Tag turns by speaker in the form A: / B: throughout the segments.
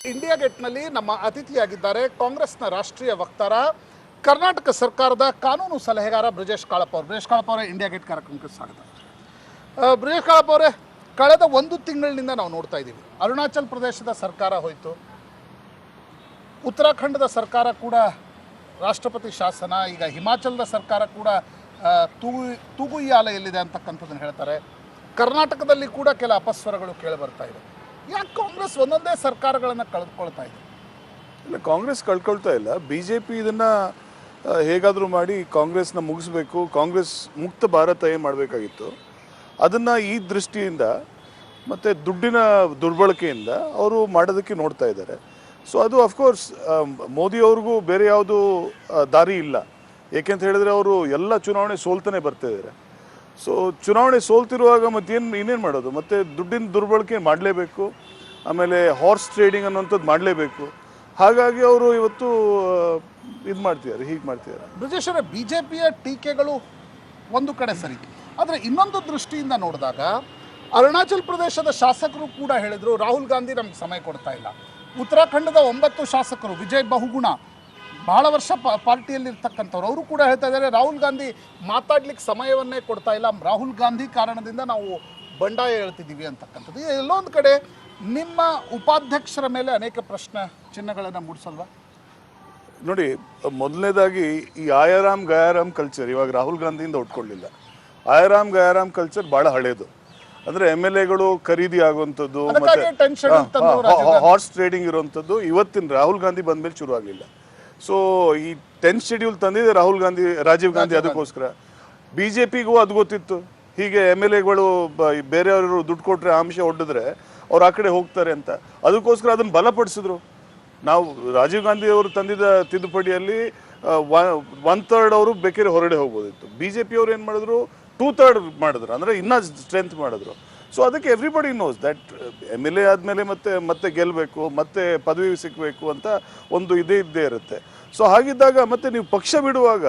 A: India ಗೇಟ್ನಲ್ಲಿ ನಮ್ಮ ಅತಿಥಿಯಾಗಿದ್ದಾರೆ ಕಾಂಗ್ರೆಸ್ನ ರಾಷ್ಟ್ರೀಯ ವಕ್ತಾರ ಕರ್ನಾಟಕ ಸರ್ಕಾರದ ಕಾನೂನು ಸಲಹೆಗಾರ ಬ್ರಿಜೇಶ್ ಕಾಳಪ್ಪ ಅವರು. ಬ್ರಿಜೇಶ್ ಕಾಳಪ್ಪ ಅವರೇ, ಇಂಡಿಯಾ ಗೇಟ್ ಕಾರ್ಯಕ್ರಮಕ್ಕೆ ಸ್ವಾಗತ. ಬ್ರಿಜೇಶ್ ಕಾಳಪ್ಪ ಅವರೇ, ಕಳೆದ ಒಂದು ತಿಂಗಳಿನಿಂದ ನಾವು ನೋಡ್ತಾ ಇದ್ದೀವಿ, ಅರುಣಾಚಲ್ ಪ್ರದೇಶದ ಸರ್ಕಾರ ಹೋಯಿತು, ಉತ್ತರಾಖಂಡದ ಸರ್ಕಾರ ಕೂಡ ರಾಷ್ಟ್ರಪತಿ ಶಾಸನ, ಈಗ ಹಿಮಾಚಲದ ಸರ್ಕಾರ ಕೂಡ ತೂಗುಯ್ಯಾಲೆಯಲ್ಲಿದೆ ಅಂತಕ್ಕಂಥದ್ದನ್ನು ಹೇಳ್ತಾರೆ. ಕರ್ನಾಟಕದಲ್ಲಿ ಕೂಡ ಕೆಲ ಅಪಸ್ವರಗಳು ಕೇಳಿ ಬರ್ತಾ ಇದೆ. ಯಾಕೆ ಕಾಂಗ್ರೆಸ್ ಒಂದೊಂದೇ ಸರ್ಕಾರಗಳನ್ನು ಕಳೆದುಕೊಳ್ತಾ ಇದೆ?
B: ಇಲ್ಲ, ಕಾಂಗ್ರೆಸ್ ಕಳ್ಕೊಳ್ತಾ ಇಲ್ಲ. BJP ಇದನ್ನು ಹೇಗಾದರೂ ಮಾಡಿ ಕಾಂಗ್ರೆಸ್ನ ಮುಗಿಸ್ಬೇಕು, ಕಾಂಗ್ರೆಸ್ ಮುಕ್ತ ಭಾರತ ಏನು ಮಾಡಬೇಕಾಗಿತ್ತು ಅದನ್ನು ಈ ದೃಷ್ಟಿಯಿಂದ ಮತ್ತು ದುಡ್ಡಿನ ದುರ್ಬಳಕೆಯಿಂದ ಅವರು ಮಾಡೋದಕ್ಕೆ ನೋಡ್ತಾ ಇದ್ದಾರೆ. ಸೊ ಅದು ಅಫ್ಕೋರ್ಸ್ ಮೋದಿಯವ್ರಿಗೂ ಬೇರೆ ಯಾವುದು ದಾರಿ ಇಲ್ಲ. ಏಕೆಂತ ಹೇಳಿದ್ರೆ ಅವರು ಎಲ್ಲ ಚುನಾವಣೆ ಸೋಲ್ತಾನೆ ಬರ್ತಾಯಿದ್ದಾರೆ. ಸೊ ಚುನಾವಣೆ ಸೋಲ್ತಿರುವಾಗ ಇನ್ನೇನು ಮಾಡೋದು? ಮತ್ತು ದುಡ್ಡಿನ ದುರ್ಬಳಕೆ ಮಾಡಲೇಬೇಕು, ಆಮೇಲೆ ಹಾರ್ಸ್ ಟ್ರೇಡಿಂಗ್ ಅನ್ನೋಂಥದ್ದು ಮಾಡಲೇಬೇಕು. ಹಾಗಾಗಿ ಅವರು ಇವತ್ತು ಇದು ಮಾಡ್ತಿದ್ದಾರೆ, ಹೀಗೆ ಮಾಡ್ತಿದ್ದಾರೆ.
A: ಬ್ರಿಜೇಶ್ವರ, BJPಯ ಟೀಕೆಗಳು ಒಂದು ಕಡೆ ಸರಿ, ಆದರೆ ಇನ್ನೊಂದು ದೃಷ್ಟಿಯಿಂದ ನೋಡಿದಾಗ ಅರುಣಾಚಲ್ ಪ್ರದೇಶದ ಶಾಸಕರು ಕೂಡ ಹೇಳಿದರು, ರಾಹುಲ್ ಗಾಂಧಿ ನಮ್ಗೆ ಸಮಯ ಕೊಡ್ತಾ ಇಲ್ಲ. ಉತ್ತರಾಖಂಡದ 9 ಶಾಸಕರು, ವಿಜಯ್ ಬಹುಗುಣ, ಬಹಳ ವರ್ಷ ಪಾರ್ಟಿಯಲ್ಲಿರ್ತಕ್ಕಂಥವ್ರು, ಅವರು ಕೂಡ ಹೇಳ್ತಾ ಇದ್ದಾರೆ ರಾಹುಲ್ ಗಾಂಧಿ ಮಾತಾಡ್ಲಿಕ್ಕೆ ಸಮಯವನ್ನೇ ಕೊಡ್ತಾ ಇಲ್ಲ, ರಾಹುಲ್ ಗಾಂಧಿ ಕಾರಣದಿಂದ ನಾವು ಬಂಡಾಯ ಹೇಳ್ತಿದ್ದೀವಿ ಅಂತಕ್ಕಂಥದ್ದು. ಎಲ್ಲೋ ಒಂದು ಕಡೆ ನಿಮ್ಮ ಉಪಾಧ್ಯಕ್ಷರ ಮೇಲೆ ಅನೇಕ ಪ್ರಶ್ನೆ ಚಿಹ್ನೆಗಳನ್ನು ಮೂಡಿಸಲ್ವಾ?
B: ನೋಡಿ, ಮೊದಲನೇದಾಗಿ ಈ ಆಯಾರಾಮ್ ಗಯಾರಾಮ್ ಕಲ್ಚರ್ ಇವಾಗ ರಾಹುಲ್ ಗಾಂಧಿಯಿಂದ ಉಟ್ಕೊಳ್ಳಿಲ್ಲ. ಆಯಾರಾಮ್ ಗಯಾರಾಮ್ ಕಲ್ಚರ್ ಭಾಳ ಹಳೇದು. ಅಂದರೆ MLAಗಳು ಖರೀದಿ ಆಗುವಂಥದ್ದು ಮತ್ತು ಹಾರ್ಸ್ ಟ್ರೇಡಿಂಗ್ ಇರುವಂಥದ್ದು ಇವತ್ತಿನ ರಾಹುಲ್ ಗಾಂಧಿ ಬಂದ ಮೇಲೆ ಶುರು ಆಗಲಿಲ್ಲ. ಸೊ ಈ 10th ಶೆಡ್ಯೂಲ್ ತಂದಿದೆ ರಾಜೀವ್ ಗಾಂಧಿ ಅದಕ್ಕೋಸ್ಕರ. BJPಗೂ ಅದು ಗೊತ್ತಿತ್ತು. ಹೀಗೆ MLAಗಳು ಬೇರೆಯವರು ದುಡ್ಡು ಕೊಟ್ಟರೆ ಆಮಿಷ ಒಡ್ಡಿದ್ರೆ ಅವ್ರು ಆ ಕಡೆ ಹೋಗ್ತಾರೆ ಅಂತ, ಅದಕ್ಕೋಸ್ಕರ ಅದನ್ನು ಬಲಪಡಿಸಿದ್ರು. ನಾವು ರಾಜೀವ್ ಗಾಂಧಿ ಅವರು ತಂದಿದ್ದ ತಿದ್ದುಪಡಿಯಲ್ಲಿ 1/3 ಅವರು ಬೇಕಾದ್ರೆ ಹೊರಗಡೆ ಹೋಗ್ಬೋದಿತ್ತು. BJP ಅವರು ಏನು ಮಾಡಿದ್ರು, 2/3 ಮಾಡಿದ್ರು, ಅಂದರೆ ಇನ್ನೂ ಸ್ಟ್ರೆಂತ್ ಮಾಡಿದ್ರು. ಸೊ ಅದಕ್ಕೆ ಎವ್ರಿಬಡಿ ನೋಸ್ ದಟ್ MLA ಆದಮೇಲೆ ಮತ್ತೆ ಗೆಲ್ಲಬೇಕು, ಮತ್ತೆ ಪದವಿ ಸಿಕ್ಕಬೇಕು ಅಂತ ಒಂದು ಇದ್ದೇ ಇರುತ್ತೆ. ಸೊ ಹಾಗಿದ್ದಾಗ ಮತ್ತೆ ನೀವು ಪಕ್ಷ ಬಿಡುವಾಗ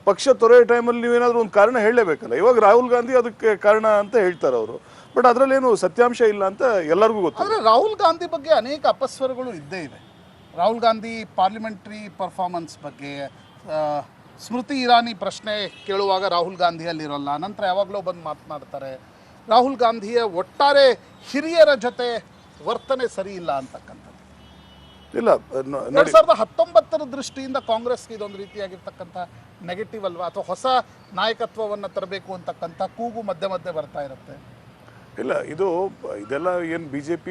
B: ಪಕ್ಷ ತೊರೆಯೋ ಟೈಮಲ್ಲಿ ನೀವೇನಾದರೂ ಒಂದು ಕಾರಣ ಹೇಳಲೇಬೇಕಲ್ಲ. ಇವಾಗ ರಾಹುಲ್ ಗಾಂಧಿ ಅದಕ್ಕೆ ಕಾರಣ ಅಂತ ಹೇಳ್ತಾರೆ ಅವರು, ಬಟ್ ಅದರಲ್ಲೇನು ಸತ್ಯಾಂಶ ಇಲ್ಲ ಅಂತ ಎಲ್ಲರಿಗೂ ಗೊತ್ತು.
A: ಆದರೆ ರಾಹುಲ್ ಗಾಂಧಿ ಬಗ್ಗೆ ಅನೇಕ ಅಪಸ್ವರಗಳು ಇದ್ದೇ ಇವೆ. ರಾಹುಲ್ ಗಾಂಧಿ ಪಾರ್ಲಿಮೆಂಟ್ರಿ ಪರ್ಫಾರ್ಮೆನ್ಸ್ ಬಗ್ಗೆ, ಸ್ಮೃತಿ ಇರಾನಿ ಪ್ರಶ್ನೆ ಕೇಳುವಾಗ ರಾಹುಲ್ ಗಾಂಧಿ ಅಲ್ಲಿರೋಲ್ಲ, ನಂತರ ಯಾವಾಗಲೂ ಬಂದು ಮಾತನಾಡ್ತಾರೆ. ರಾಹುಲ್ ಗಾಂಧಿಯ ಒಟ್ಟಾರೆ ಹಿರಿಯರ ಜೊತೆ ವರ್ತನೆ ಸರಿ ಇಲ್ಲ ಅಂತಕ್ಕಂಥದ್ದು.
B: ಇಲ್ಲ,
A: 2019 ದೃಷ್ಟಿಯಿಂದ ಕಾಂಗ್ರೆಸ್ಗೆ ಇದೊಂದು ರೀತಿಯಾಗಿರ್ತಕ್ಕಂಥ ನೆಗೆಟಿವ್ ಅಲ್ವಾ? ಅಥವಾ ಹೊಸ ನಾಯಕತ್ವವನ್ನು ತರಬೇಕು ಅಂತಕ್ಕಂಥ ಕೂಗು ಮಧ್ಯೆ ಮಧ್ಯೆ ಬರ್ತಾ ಇರುತ್ತೆ.
B: ಇಲ್ಲ, ಇದೆಲ್ಲ ಏನು BJP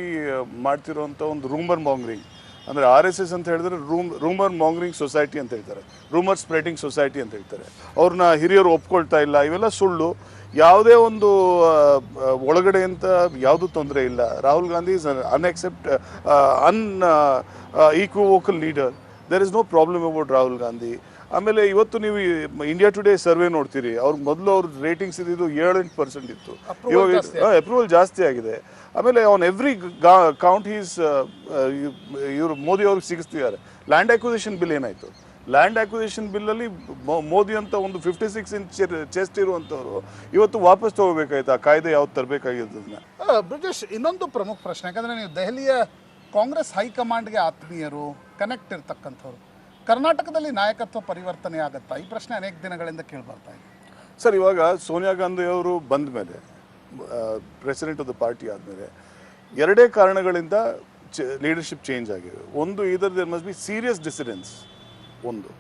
B: ಮಾಡ್ತಿರೋಂಥ ಒಂದು ರೂಮರ್ ಮಾಂಗ್ರಿಂಗ್, ಅಂದರೆ RSS ಅಂತ ಹೇಳಿದ್ರೆ ರೂಮರ್ ಮಾಂಗ್ರಿಂಗ್ ಸೊಸೈಟಿ ಅಂತ ಹೇಳ್ತಾರೆ, ರೂಮರ್ ಸ್ಪ್ರೆಡಿಂಗ್ ಸೊಸೈಟಿ ಅಂತ ಹೇಳ್ತಾರೆ. ಅವ್ರನ್ನ ಹಿರಿಯರು ಒಪ್ಕೊಳ್ತಾ ಇಲ್ಲ, ಇವೆಲ್ಲ ಸುಳ್ಳು. ಯಾವುದೇ ಒಂದು ಒಳಗಡೆ ಅಂತ ಯಾವುದೂ ತೊಂದರೆ ಇಲ್ಲ. Rahul Gandhi is equivocal leader. There is no problem about Rahul Gandhi. ಆಮೇಲೆ ಇವತ್ತು ನೀವು ಇಂಡಿಯಾ ಟುಡೇ ಸರ್ವೆ ನೋಡ್ತೀರಿ, ಮೊದಲು ಅವ್ರ ರೇಟಿಂಗ್ಸ್ ಇದ್ದಿದ್ದು 7-8% ಇತ್ತು, ಇವಾಗ ಅಪ್ರೂವಲ್ ಜಾಸ್ತಿ ಆಗಿದೆ. ಆಮೇಲೆ ಆನ್ ಎವ್ರಿ ಕೌಂಟ್ ಇವರು ಮೋದಿ ಅವ್ರಿಗೆ ಸಿಗಿಸ್ತಿದ್ದಾರೆ. ಲ್ಯಾಂಡ್ ಅಕ್ವಿಸಿಷನ್ ಬಿಲ್ ಏನಾಯಿತು? ಲ್ಯಾಂಡ್ ಅಕ್ವಿಸಿಷನ್ ಬಿಲ್ಲಲ್ಲಿ ಮೋದಿ ಅಂತ ಒಂದು 56 ಇಂಚ್ ಚೆಸ್ಟ್ ಇರುವಂಥವ್ರು ಇವತ್ತು ವಾಪಸ್ ತಗೋಬೇಕಾಯ್ತು. ಆ ಕಾಯ್ದೆ ಯಾವ್ದು ತರಬೇಕಾಗಿದ್ದನ್ನ.
A: ಬ್ರಿಜೇಶ್, ಇನ್ನೊಂದು ಪ್ರಮುಖ ಪ್ರಶ್ನೆ, ಯಾಕಂದರೆ ನೀವು ದೆಹಲಿಯ ಕಾಂಗ್ರೆಸ್ ಹೈಕಮಾಂಡ್ಗೆ ಆತ್ಮೀಯರು, ಕನೆಕ್ಟ್ ಇರ್ತಕ್ಕಂಥವ್ರು, ಕರ್ನಾಟಕದಲ್ಲಿ ನಾಯಕತ್ವ ಪರಿವರ್ತನೆ ಆಗುತ್ತಾ? ಈ ಪ್ರಶ್ನೆ ಅನೇಕ ದಿನಗಳಿಂದ ಕೇಳಿಬರ್ತಾ ಇದೆ.
B: ಸರ್, ಇವಾಗ ಸೋನಿಯಾ ಗಾಂಧಿ ಅವರು ಬಂದ ಮೇಲೆ, ಪ್ರೆಸಿಡೆಂಟ್ ಆಫ್ ದ ಪಾರ್ಟಿ ಆದಮೇಲೆ, ಎರಡೇ ಕಾರಣಗಳಿಂದ ಲೀಡರ್ಶಿಪ್ ಚೇಂಜ್ ಆಗಿದೆ. ಒಂದು, ದೇರ್ ಮಸ್ಟ್ ಬಿ ಸೀರಿಯಸ್ ಡಿಸಿಡೆನ್ಸ್. ಒಂದು,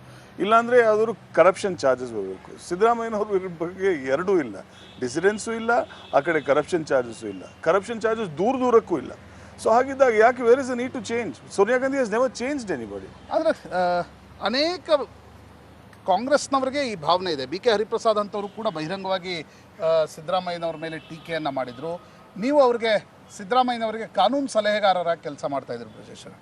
B: ಇಲ್ಲಾಂದರೆ ಯಾವ್ದಾದ್ರು ಕರಪ್ಷನ್ ಚಾರ್ಜಸ್ ಬರಬೇಕು. ಸಿದ್ದರಾಮಯ್ಯನವ್ರ ಬಗ್ಗೆ ಎರಡೂ ಇಲ್ಲ, ಡಿಸಿಡೆನ್ಸು ಇಲ್ಲ, ಆ ಕಡೆ ಕರಪ್ಷನ್ ಚಾರ್ಜಸ್ಸು ಇಲ್ಲ. ಕರಪ್ಷನ್ ಚಾರ್ಜಸ್ ದೂರಕ್ಕೂ ಇಲ್ಲ. ಸೊ ಹಾಗಿದ್ದಾಗ ಯಾಕೆ where is a need to change? Sonia Gandhi has never changed anybody.
A: ಆದರೆ ಅನೇಕ ಕಾಂಗ್ರೆಸ್ನವರಿಗೆ ಈ ಭಾವನೆ ಇದೆ. BK ಹರಿಪ್ರಸಾದ್ ಅಂತವರು ಕೂಡ ಬಹಿರಂಗವಾಗಿ ಸಿದ್ದರಾಮಯ್ಯನವ್ರ ಮೇಲೆ ಟೀಕೆಯನ್ನು ಮಾಡಿದರು. ನೀವು ಸಿದ್ದರಾಮಯ್ಯನವರಿಗೆ ಕಾನೂನು ಸಲಹೆಗಾರರಾಗಿ ಕೆಲಸ ಮಾಡ್ತಾಯಿದ್ರು ಬ್ರಿಜೇಶ್ವರ.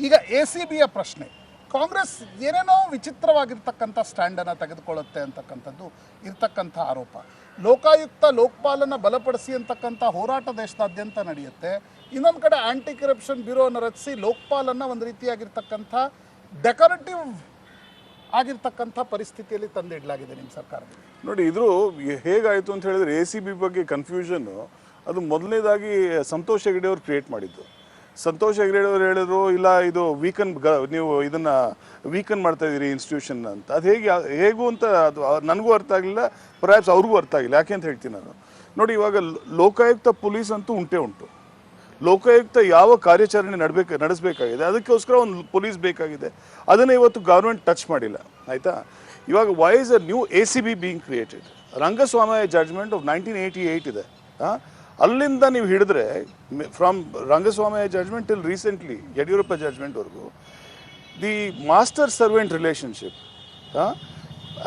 A: ಈಗ ACBಯ ಪ್ರಶ್ನೆ, ಕಾಂಗ್ರೆಸ್ ಏನೇನೋ ವಿಚಿತ್ರವಾಗಿರ್ತಕ್ಕಂಥ ಸ್ಟ್ಯಾಂಡನ್ನು ತೆಗೆದುಕೊಳ್ಳುತ್ತೆ ಅಂತಕ್ಕಂಥದ್ದು ಇರ್ತಕ್ಕಂಥ ಆರೋಪ. ಲೋಕಾಯುಕ್ತ ಲೋಕಪಾಲನ್ನು ಬಲಪಡಿಸಿ ಅಂತಕ್ಕಂಥ ಹೋರಾಟ ದೇಶದಾದ್ಯಂತ ನಡೆಯುತ್ತೆ. ಇನ್ನೊಂದು ಕಡೆ ಆಂಟಿ ಕರಪ್ಷನ್ ಬ್ಯೂರೋನ ರಚಿಸಿ ಲೋಕಪಾಲನ್ನು ಒಂದು ರೀತಿಯಾಗಿರ್ತಕ್ಕಂಥ ಡೆಕೋರೇಟಿವ್ ಆಗಿರ್ತಕ್ಕಂಥ ಪರಿಸ್ಥಿತಿಯಲ್ಲಿ ತಂದಿಡಲಾಗಿದೆ ನಿಮ್ಮ ಸರ್ಕಾರದಲ್ಲಿ.
B: ನೋಡಿ, ಹೇಗಾಯಿತು ಅಂತ ಹೇಳಿದ್ರೆ ACB ಬಗ್ಗೆ ಕನ್ಫ್ಯೂಷನ್ನು ಅದು ಮೊದಲನೇದಾಗಿ ಸಂತೋಷ್ ಹೆಗಡೆ ಅವರು ಕ್ರಿಯೇಟ್ ಮಾಡಿದ್ದು. ಸಂತೋಷ್ ಹೆಗ್ಡೆ ಅವರು ಹೇಳಿದ್ರು ಇಲ್ಲ ಇದು ವೀಕನ್ ನೀವು ಇದನ್ನ ವೀಕನ್ ಮಾಡ್ತಾ ಇದ್ದೀರಿ ಇನ್ಸ್ಟಿಟ್ಯೂಷನ್ ಅಂತ. ಅದು ಹೇಗೂ ಅಂತ ಅದು ನನಗೂ ಅರ್ಥ ಆಗಲಿಲ್ಲ, ಪರ್ಹ್ಯಾಪ್ಸ್ ಅವ್ರಿಗೂ ಅರ್ಥ ಆಗಿಲ್ಲ. ಯಾಕೆ ಅಂತ ಹೇಳ್ತೀನಿ ನಾನು. ನೋಡಿ, ಇವಾಗ ಲೋಕಾಯುಕ್ತ ಪೊಲೀಸ್ ಅಂತೂ ಉಂಟು. ಲೋಕಾಯುಕ್ತ ಯಾವ ಕಾರ್ಯಾಚರಣೆ ನಡೆಸಬೇಕಾಗಿದೆ ಅದಕ್ಕೋಸ್ಕರ ಒಂದು ಪೊಲೀಸ್ ಬೇಕಾಗಿದೆ. ಅದನ್ನು ಇವತ್ತು ಗೌರ್ಮೆಂಟ್ ಟಚ್ ಮಾಡಿಲ್ಲ, ಆಯಿತಾ. ಇವಾಗ why is a new ACB being created? Rangaswamy judgment of 1988 ಇದೆ. ಅಲ್ಲಿಂದ ನೀವು ಹಿಡಿದ್ರೆ from Rangaswamy judgment till recently Yediyurappa ಜಡ್ಜ್ಮೆಂಟ್ವರೆಗೂ the master servant relationship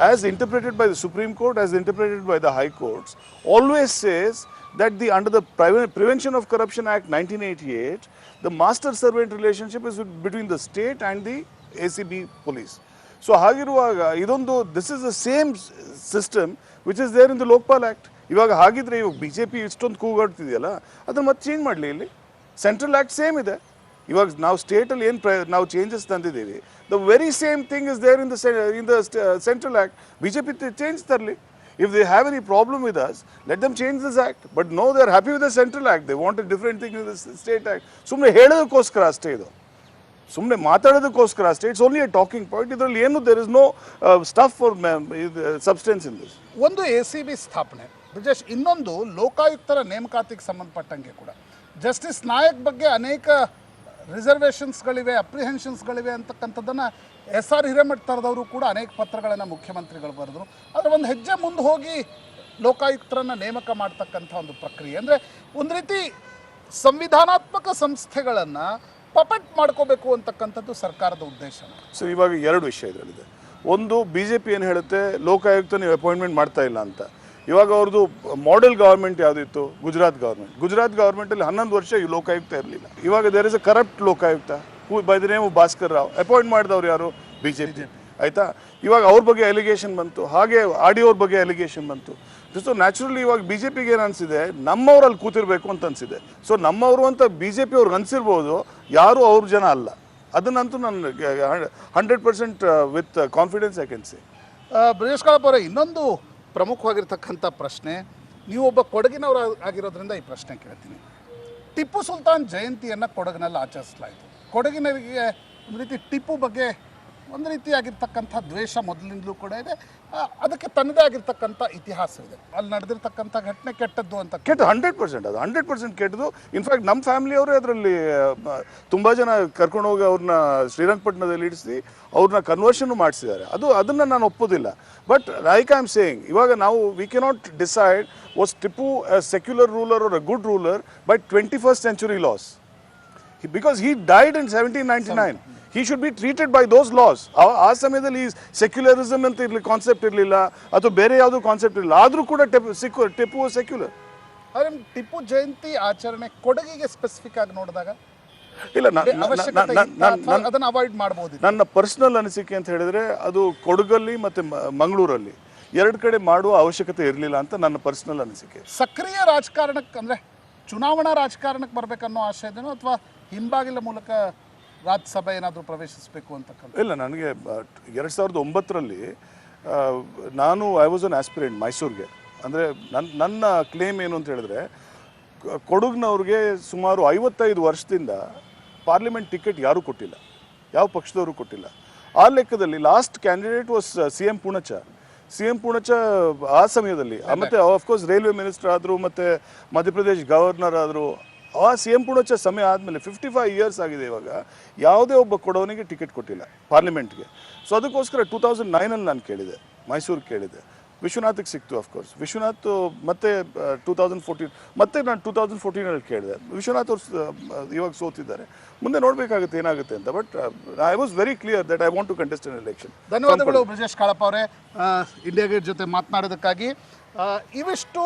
B: as interpreted by the Supreme Court, as interpreted by the High Courts, always says that under the Prevention of Corruption Act 1988, the master servant relationship is between the state and the ACB police. So ಹಾಗಿರುವಾಗ ಇದೊಂದು this is the same system which is there in the Lokpal Act. ಇವಾಗ ಹಾಗಿದ್ರೆ ಇವಾಗ BJP ಇಷ್ಟೊಂದು ಕೂಗಾಡ್ತಿದೆಯಲ್ಲ, ಅದನ್ನು ಮತ್ತೆ change ಮಾಡಲಿ. ಇಲ್ಲಿ ಸೆಂಟ್ರಲ್ ಆ್ಯಕ್ಟ್ ಸೇಮ್ ಇದೆ. ಇವಾಗ ನಾವು ಸ್ಟೇಟಲ್ಲಿ ಏನು ನಾವು ಚೇಂಜಸ್ ತಂದಿದ್ದೀವಿ, the very same thing is there in the central act. BJP change ತರಲಿ. If they have any problem with us, let them change this act. But no, they are happy with the central act. They want a different thing in the state act. ಸುಮ್ಮನೆ ಹೇಳೋದಕ್ಕೋಸ್ಕರ ಅಷ್ಟೇ ಇದು, ಸುಮ್ಮನೆ ಮಾತಾಡೋದಕ್ಕೋಸ್ಕರ ಅಷ್ಟೇ. It's only a talking point. ಇದರಲ್ಲಿ ಏನು there is no stuff for substance in this.
A: ಒಂದು ACB ಸ್ಥಾಪನೆ ಬ್ರಿಜೇಶ್, ಇನ್ನೊಂದು ಲೋಕಾಯುಕ್ತರ ನೇಮಕಾತಿಗೆ ಸಂಬಂಧಪಟ್ಟಂಗೆ ಕೂಡ ಜಸ್ಟಿಸ್ ನಾಯಕ್ ಬಗ್ಗೆ ಅನೇಕ ರಿಸರ್ವೇಷನ್ಸ್ಗಳಿವೆ, ಅಪ್ರಿಹೆನ್ಷನ್ಸ್ಗಳಿವೆ ಅಂತಕ್ಕಂಥದ್ದನ್ನು SR ಹಿರೇಮಠ್ ಥರದವರು ಕೂಡ ಅನೇಕ ಪತ್ರಗಳನ್ನು ಮುಖ್ಯಮಂತ್ರಿಗಳು ಬರೆದರು. ಆದರೆ ಒಂದು ಹೆಜ್ಜೆ ಮುಂದೆ ಹೋಗಿ ಲೋಕಾಯುಕ್ತರನ್ನು ನೇಮಕ ಮಾಡ್ತಕ್ಕಂಥ ಒಂದು ಪ್ರಕ್ರಿಯೆ ಅಂದರೆ ಒಂದು ರೀತಿ ಸಂವಿಧಾನಾತ್ಮಕ ಸಂಸ್ಥೆಗಳನ್ನು ಪಪಟ್ ಮಾಡ್ಕೋಬೇಕು ಅಂತಕ್ಕಂಥದ್ದು ಸರ್ಕಾರದ ಉದ್ದೇಶ.
B: ಸೊ ಇವಾಗ ಎರಡು ವಿಷಯ ಇದರಲ್ಲಿದೆ. ಒಂದು, BJP ಏನು ಹೇಳುತ್ತೆ, ಲೋಕಾಯುಕ್ತ ನೀವು ಅಪಾಯಿಂಟ್ಮೆಂಟ್ ಮಾಡ್ತಾ ಇಲ್ಲ ಅಂತ. ಇವಾಗ ಅವ್ರದ್ದು ಮಾಡೆಲ್ ಗವರ್ಮೆಂಟ್ ಯಾವುದಿತ್ತು? ಗುಜರಾತ್ ಗವರ್ಮೆಂಟಲ್ಲಿ 11 ವರ್ಷ ಈ ಲೋಕಾಯುಕ್ತ ಇರಲಿಲ್ಲ. ಇವಾಗ there is a corrupt Lokayukta by the name Bhaskar Rao. Appoint ಮಾಡಿದವ್ರು ಯಾರು? BJP, ಆಯಿತಾ. ಇವಾಗ ಅವ್ರ ಬಗ್ಗೆ ಅಲಿಗೇಷನ್ ಬಂತು, ಹಾಗೆ RDO ಅವ್ರ ಬಗ್ಗೆ ಅಲಿಗೇಷನ್ ಬಂತು. ಸೊ ನ್ಯಾಚುರಲಿ ಇವಾಗ BJPಗೆ ಏನು ಅನಿಸಿದೆ, ನಮ್ಮವ್ರಲ್ಲಿ ಕೂತಿರ್ಬೇಕು ಅಂತ ಅನಿಸಿದೆ. ಸೊ ನಮ್ಮವರು ಅಂತ BJP ಅವ್ರಿಗೆ ಅನಿಸಿರ್ಬೋದು, ಯಾರು ಅವ್ರ ಜನ ಅಲ್ಲ. ಅದನ್ನಂತೂ ನಾನು 100% with confidence I can say.
A: Brijesh Kalappa ಅವರೇ, ಇನ್ನೊಂದು ಪ್ರಮುಖವಾಗಿರ್ತಕ್ಕಂಥ ಪ್ರಶ್ನೆ, ನೀವು ಒಬ್ಬ ಕೊಡಗಿನವರು ಆಗಿರೋದ್ರಿಂದ ಈ ಪ್ರಶ್ನೆ ಕೇಳ್ತೀನಿ. ಟಿಪ್ಪು ಸುಲ್ತಾನ್ ಜಯಂತಿಯನ್ನು ಕೊಡಗಿನಲ್ಲಿ ಆಚರಿಸಲಾಯಿತು. ಕೊಡಗಿನರಿಗೆ ಒಂದು ರೀತಿ ಟಿಪ್ಪು ಬಗ್ಗೆ ಒಂದು ರೀತಿಯಾಗಿರ್ತಕ್ಕಂಥ ದ್ವೇಷ ಮೊದಲಿಂದಲೂ ಕೂಡ ಇದೆ. ಅದಕ್ಕೆ ತನ್ನದೇ ಆಗಿರ್ತಕ್ಕಂಥ ಇತಿಹಾಸ ಇದೆ. ಅಲ್ಲಿ ನಡೆದಿರ್ತಕ್ಕಂಥ ಘಟನೆ ಕೆಟ್ಟದ್ದು ಅಂತ.
B: 100% ಅದು 100% ಕೆಟ್ಟದ್ದು. ಇನ್ಫ್ಯಾಕ್ಟ್ ನಮ್ಮ ಫ್ಯಾಮಿಲಿಯವರೇ ಅದರಲ್ಲಿ ತುಂಬ ಜನ ಕರ್ಕೊಂಡು ಹೋಗಿ ಅವ್ರನ್ನ ಶ್ರೀರಂಗಪಟ್ಟಣದಲ್ಲಿ ಇಡಿಸಿ ಅವ್ರನ್ನ ಕನ್ವರ್ಷನ್ ಮಾಡಿಸಿದ್ದಾರೆ. ಅದನ್ನು ನಾನು ಒಪ್ಪೋದಿಲ್ಲ. But like I am saying, ಇವಾಗ ನಾವು we cannot decide was Tipu a secular ruler or a good ruler by 21st century laws. Because he died in 1799. He should be treated by those laws. ಆ ಸಮಯದಲ್ಲಿ secularism ಅಂತ ಇರಲಿ concept ಇರಲಿಲ್ಲ, ಅಥವಾ ಬೇರೆ ಯಾವುದೋ ಕಾನ್ಸೆಪ್ಟ್ ಇರಲಿಲ್ಲ. ಆದರೂ ಕೂಡ ಟಿಪ್ಪು ಸೆಕ್ಯುಲರ್.
A: ಆದರೆ ಟಿಪ್ಪು ಜಯಂತಿ ಆಚರಣೆ ಕೊಡಗಿಗೆ ಸ್ಪೆಸಿಫಿಕ್ ಆಗಿ ನೋಡಿದಾಗ
B: ಇಲ್ಲ,
A: ಅದನ್ನು ಅವಾಯ್ಡ್ ಮಾಡಬಹುದು.
B: ನನ್ನ ಪರ್ಸನಲ್ ಅನಿಸಿಕೆ ಅಂತ ಹೇಳಿದ್ರೆ, ಅದು ಕೊಡಗಲ್ಲಿ ಮತ್ತು ಮಂಗಳೂರಲ್ಲಿ ಎರಡು ಕಡೆ ಮಾಡುವ ಅವಶ್ಯಕತೆ ಇರಲಿಲ್ಲ ಅಂತ ನನ್ನ ಪರ್ಸನಲ್ ಅನಿಸಿಕೆ.
A: ಸಕ್ರಿಯ ರಾಜಕಾರಣಕ್ಕೆ ಅಂದರೆ ಚುನಾವಣಾ ರಾಜಕಾರಣಕ್ಕೆ ಬರಬೇಕನ್ನೋ ಆಶಯ ಇದೆಯೋ, ಅಥವಾ ಹಿಂಬಾಗಿಲ ಮೂಲಕ ರಾಜ್ಯಸಭೆ ಏನಾದರೂ ಪ್ರವೇಶಿಸಬೇಕು ಅಂತಕ್ಕಂಥ?
B: ಇಲ್ಲ, ನನಗೆ 2009ರಲ್ಲಿ ನಾನು ಐ ವಾಸ್ ಅನ್ ಆಸ್ಪಿರೆಂಟ್ ಮೈಸೂರಿಗೆ. ಅಂದರೆ ನನ್ನ ಕ್ಲೇಮ್ ಏನು ಅಂತ ಹೇಳಿದ್ರೆ, ಕೊಡಗಿನವ್ರಿಗೆ ಸುಮಾರು 55 ವರ್ಷದಿಂದ ಪಾರ್ಲಿಮೆಂಟ್ ಟಿಕೆಟ್ ಯಾರೂ ಕೊಟ್ಟಿಲ್ಲ, ಯಾವ ಪಕ್ಷದವರು ಕೊಟ್ಟಿಲ್ಲ. ಆ ಲೆಕ್ಕದಲ್ಲಿ last candidate was CM Poonacha. ಆ ಸಮಯದಲ್ಲಿ ಮತ್ತು ಆಫ್ಕೋರ್ಸ್ ರೈಲ್ವೆ ಮಿನಿಸ್ಟರ್ ಆದರು, ಮತ್ತು ಮಧ್ಯಪ್ರದೇಶ್ ಗವರ್ನರ್ ಆದರು. ಆ CM ಪೂಣಚ್ಚ ಸಮಯ ಆದಮೇಲೆ 55 ಇಯರ್ಸ್ ಆಗಿದೆ. ಇವಾಗ ಯಾವುದೇ ಒಬ್ಬ ಕೊಡವನಿಗೆ ಟಿಕೆಟ್ ಕೊಟ್ಟಿಲ್ಲ ಪಾರ್ಲಿಮೆಂಟ್ಗೆ. ಸೊ ಅದಕ್ಕೋಸ್ಕರ 2009ಅಲ್ಲಿ ನಾನು ಕೇಳಿದೆ, ಮೈಸೂರು ಕೇಳಿದೆ. ವಿಶ್ವನಾಥ್ಗೆ ಸಿಕ್ತು ಆಫ್ಕೋರ್ಸ್. ವಿಶ್ವನಾಥ್ ಮತ್ತೆ 2014 ಮತ್ತೆ ನಾನು 2014ನಲ್ಲಿ ಕೇಳಿದೆ. ವಿಶ್ವನಾಥ್ ಅವರು ಇವಾಗ ಸೋತಿದ್ದಾರೆ. ಮುಂದೆ ನೋಡಬೇಕಾಗುತ್ತೆ ಏನಾಗುತ್ತೆ ಅಂತ. But I was very clear that I want to contest an election.
A: ಧನ್ಯವಾದಗಳು ಬ್ರಿಜೇಶ್ ಕಾಳಪ್ಪ ಅವರೇ, ಇಂಡಿಯಾ ಗೇಟ್ ಜೊತೆ ಮಾತನಾಡೋದಕ್ಕಾಗಿ. ಇವಿಷ್ಟು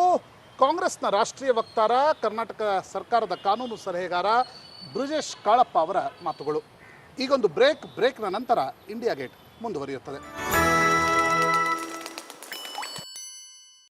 A: ಕಾಂಗ್ರೆಸ್ನ ರಾಷ್ಟ್ರೀಯ ವಕ್ತಾರ, ಕರ್ನಾಟಕ ಸರ್ಕಾರದ ಕಾನೂನು ಸಲಹೆಗಾರ ಬ್ರಿಜೇಶ್ ಕಾಳಪ್ಪ ಅವರ ಮಾತುಗಳು. ಈಗೊಂದು ಬ್ರೇಕ್ನ ನಂತರ ಇಂಡಿಯಾ ಗೇಟ್ ಮುಂದುವರಿಯುತ್ತದೆ.